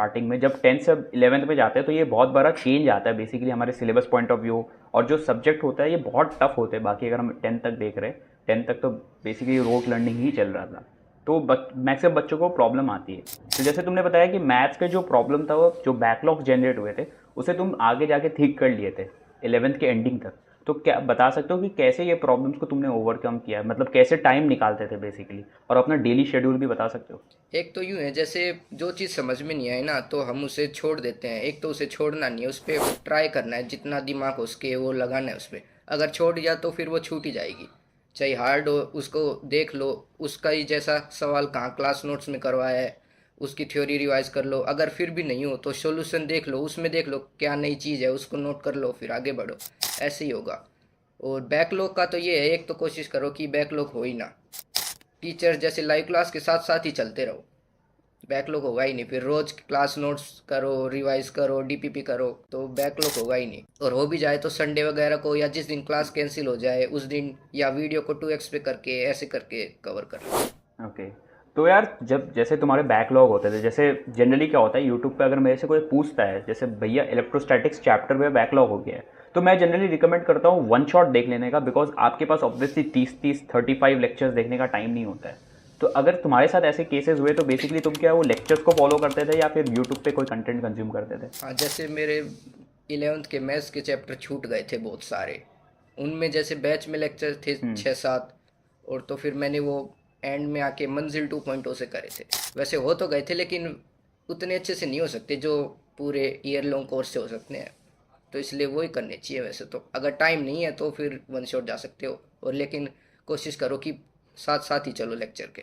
Starting में जब 10th से 11th में जाते हैं तो ये बहुत बड़ा चेंज आता है बेसिकली हमारे सिलेबस पॉइंट ऑफ व्यू। और जो सब्जेक्ट होता है ये बहुत टफ होते हैं। बाकी अगर हम 10th तक देख रहे हैं, 10th तक तो बेसिकली रोट लर्निंग ही चल रहा था। तो मैक्सिमम बच्चों को प्रॉब्लम आती है। तो जैसे तुमने बताया कि मैथ्स के जो प्रॉब्लम था वो जो बैकलॉग जनरेट हुए थे उसे तुम आगे जाके ठीक कर लिए थे 11th के एंडिंग तक। तो क्या बता सकते हो कि कैसे ये प्रॉब्लम्स को तुमने ओवरकम किया, मतलब कैसे टाइम निकालते थे बेसिकली, और अपना डेली शेड्यूल भी बता सकते हो। एक तो यूं है, जैसे जो चीज़ समझ में नहीं आए ना तो हम उसे छोड़ देते हैं। एक तो उसे छोड़ना नहीं है, उस पर ट्राई करना है, जितना दिमाग हो उसके वो लगाना है उस पर। अगर छोड़ दिया तो फिर वो छूट ही जाएगी। चाहे हार्ड हो उसको देख लो, उसका ही जैसा सवाल कहाँ क्लास नोट्स में करवाया है उसकी थ्योरी रिवाइज कर लो। अगर फिर भी नहीं हो तो सॉल्यूशन देख लो, उसमें देख लो क्या नई चीज़ है, उसको नोट कर लो, फिर आगे बढ़ो। ऐसे ही होगा। और बैकलॉग का तो ये है, एक तो कोशिश करो कि बैकलॉग हो ही ना। टीचर जैसे लाइव क्लास के साथ साथ ही चलते रहो, बैकलॉग होगा ही नहीं। फिर रोज क्लास नोट्स करो, रिवाइज करो, डीपीपी करो, तो बैकलॉग होगा ही नहीं। और हो भी जाए तो संडे वगैरह को, या जिस दिन क्लास कैंसिल हो जाए उस दिन, या वीडियो को 2x पे करके ऐसे करके कवर कर लो। ओके। तो यार जब जैसे तुम्हारे बैकलॉग होते थे, जैसे जनरली क्या होता है यूट्यूब पे अगर मेरे से कोई पूछता है जैसे भैया इलेक्ट्रोस्टैटिक्स चैप्टर में बैकलॉग हो गया है, तो मैं जनरली रिकमेंड करता हूँ वन शॉट देख लेने का, बिकॉज आपके पास ऑब्वियसली 30-35 लेक्चर्स देखने का टाइम नहीं होता है। तो अगर तुम्हारे साथ ऐसे केसेस हुए तो बेसिकली तुम क्या वो लेक्चर्स को फॉलो करते थे या फिर यूट्यूब पे कोई कंटेंट कंज्यूम करते थे। हाँ, जैसे मेरे 11th के मैथ्स के चैप्टर छूट गए थे बहुत सारे। उनमें जैसे बैच में लेक्चर थे हम्म। 6-7, और तो फिर मैंने वो एंड में आके मंजिल 2.0 से करे थे। वैसे हो तो गए थे, लेकिन उतने अच्छे से नहीं हो सकते जो पूरे ईयर लॉन्ग कोर्स से हो सकते हैं। तो इसलिए वही करने चाहिए। वैसे तो अगर टाइम नहीं है तो फिर वन शॉट जा सकते हो, और लेकिन कोशिश करो कि साथ साथ ही चलो लेक्चर के।